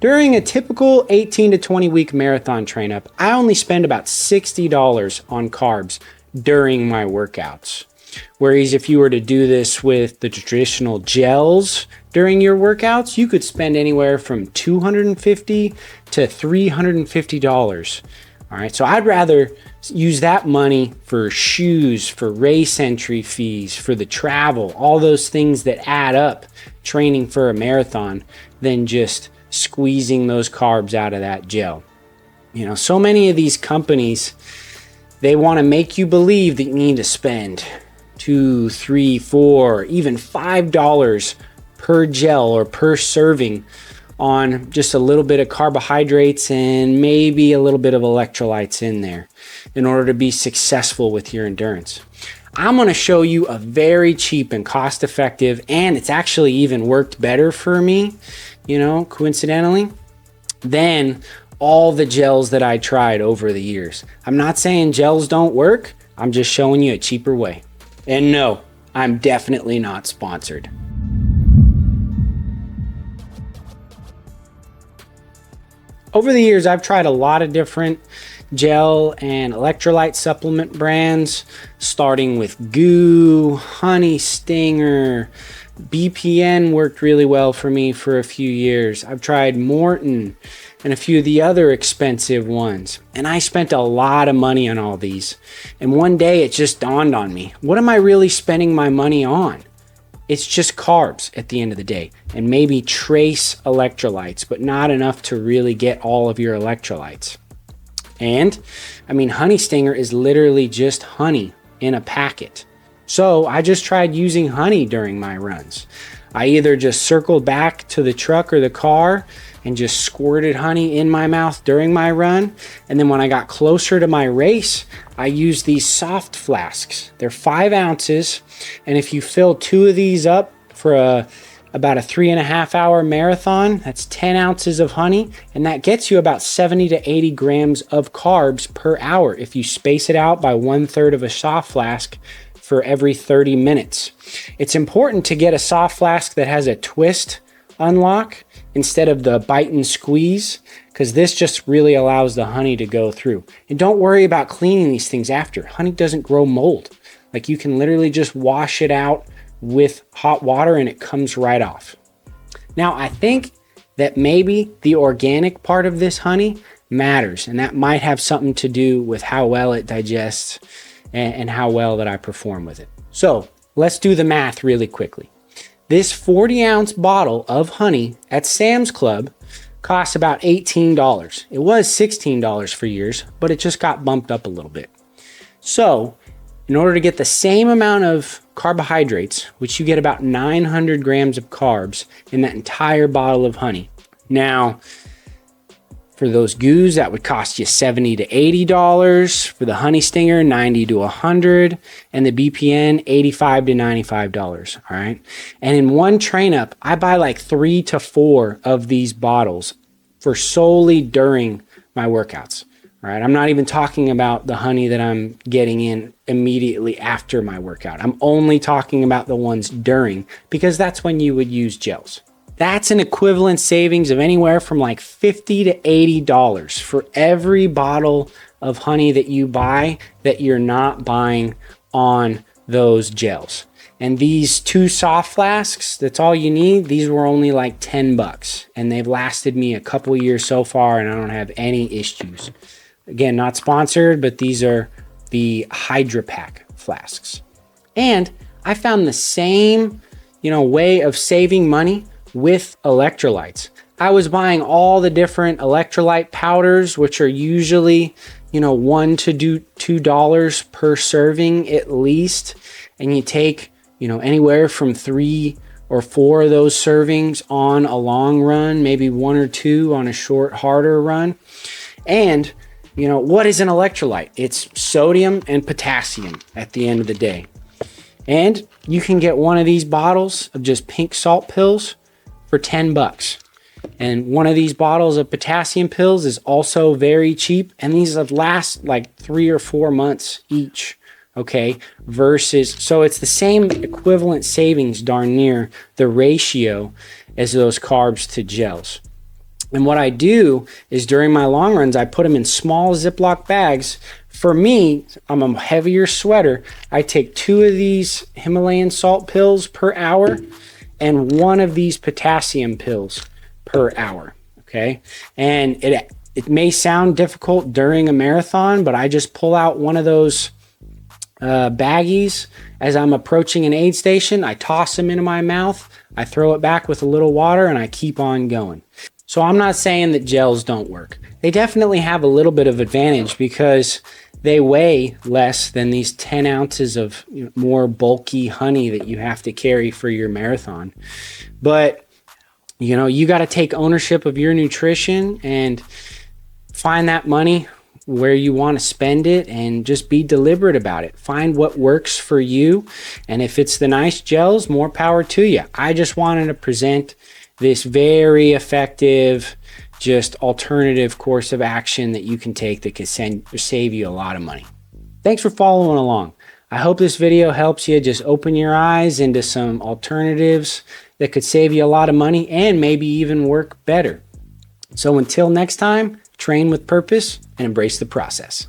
During a typical 18 to 20 week marathon train up, I only spend about $60 on carbs during my workouts. Whereas if you were to do this with the traditional gels during your workouts, you could spend anywhere from $250 to $350. All right, so I'd rather use that money for shoes, for race entry fees, for the travel, all those things that add up training for a marathon than just squeezing those carbs out of that gel. You know, so many of these companies, they want to make you believe that you need to spend $2, $3, $4, even $5 per gel or per serving on just a little bit of carbohydrates and maybe a little bit of electrolytes in there in order to be successful with your endurance. I'm going to show you a very cheap and cost effective, and it's actually even worked better for me, you know, coincidentally, than all the gels that I tried over the years. I'm not saying gels don't work. I'm just showing you a cheaper way. And no, I'm definitely not sponsored. Over the years, I've tried a lot of different gel and electrolyte supplement brands, starting with Goo, Honey Stinger, BPN worked really well for me for a few years. I've tried Morton and a few of the other expensive ones. And I spent a lot of money on all these. And one day it just dawned on me, what am I really spending my money on? It's just carbs at the end of the day, and maybe trace electrolytes, but not enough to really get all of your electrolytes. And I mean, Honey Stinger is literally just honey in a packet. So I just tried using honey during my runs. I either just circled back to the truck or the car and just squirted honey in my mouth during my run. And then when I got closer to my race, I used these soft flasks. They're 5 ounces. And if you fill 2 of these up for about a 3.5 hour marathon, that's 10 ounces of honey. And that gets you about 70 to 80 grams of carbs per hour if you space it out by 1/3 of a soft flask for every 30 minutes. It's important to get a soft flask that has a twist unlock instead of the bite and squeeze, because this just really allows the honey to go through. And don't worry about cleaning these things after. Honey doesn't grow mold. Like, you can literally just wash it out with hot water and it comes right off. Now, I think that maybe the organic part of this honey matters, and that might have something to do with how well it digests and how well that I perform with it. So let's do the math really quickly. This 40-ounce bottle of honey at Sam's Club costs about $18. It was $16 for years, but it just got bumped up a little bit. So in order to get the same amount of carbohydrates, which you get about 900 grams of carbs in that entire bottle of honey. Now, for those Goos, that would cost you $70 to $80. For the Honey Stinger, $90 to $100. And the BPN, $85 to $95. All right. And in one train up, I buy like 3 to 4 of these bottles for solely during my workouts. All right. I'm not even talking about the honey that I'm getting in immediately after my workout. I'm only talking about the ones during, because that's when you would use gels. That's an equivalent savings of anywhere from like $50 to $80 for every bottle of honey that you buy that you're not buying on those gels. And these 2 soft flasks, that's all you need. These were only like $10, and they've lasted me a couple years so far, and I don't have any issues. Again, not sponsored, but these are the Hydra Pack flasks. And I found the same, way of saving money with electrolytes. I was buying all the different electrolyte powders, which are usually, $1 to $2 per serving at least. And you take, anywhere from 3 or 4 of those servings on a long run, maybe 1 or 2 on a short, harder run. And, what is an electrolyte? It's sodium and potassium at the end of the day. And you can get one of these bottles of just pink salt pills for $10. And one of these bottles of potassium pills is also very cheap, and these last like 3 or 4 months each. Okay, so it's the same equivalent savings darn near the ratio as those carbs to gels. And what I do is during my long runs, I put them in small Ziploc bags. For me, I'm a heavier sweater. I take 2 of these Himalayan salt pills per hour and 1 of these potassium pills per hour. Okay. And it may sound difficult during a marathon, but I just pull out one of those baggies as I'm approaching an aid station. I toss them into my mouth. I throw it back with a little water and I keep on going. So I'm not saying that gels don't work. They definitely have a little bit of advantage because they weigh less than these 10 ounces of more bulky honey that you have to carry for your marathon. But, you got to take ownership of your nutrition and find that money where you want to spend it and just be deliberate about it. Find what works for you. And if it's the nice gels, more power to you. I just wanted to present this very effective, just alternative course of action that you can take that can save you a lot of money. Thanks for following along. I hope this video helps you just open your eyes into some alternatives that could save you a lot of money and maybe even work better. So until next time, train with purpose and embrace the process.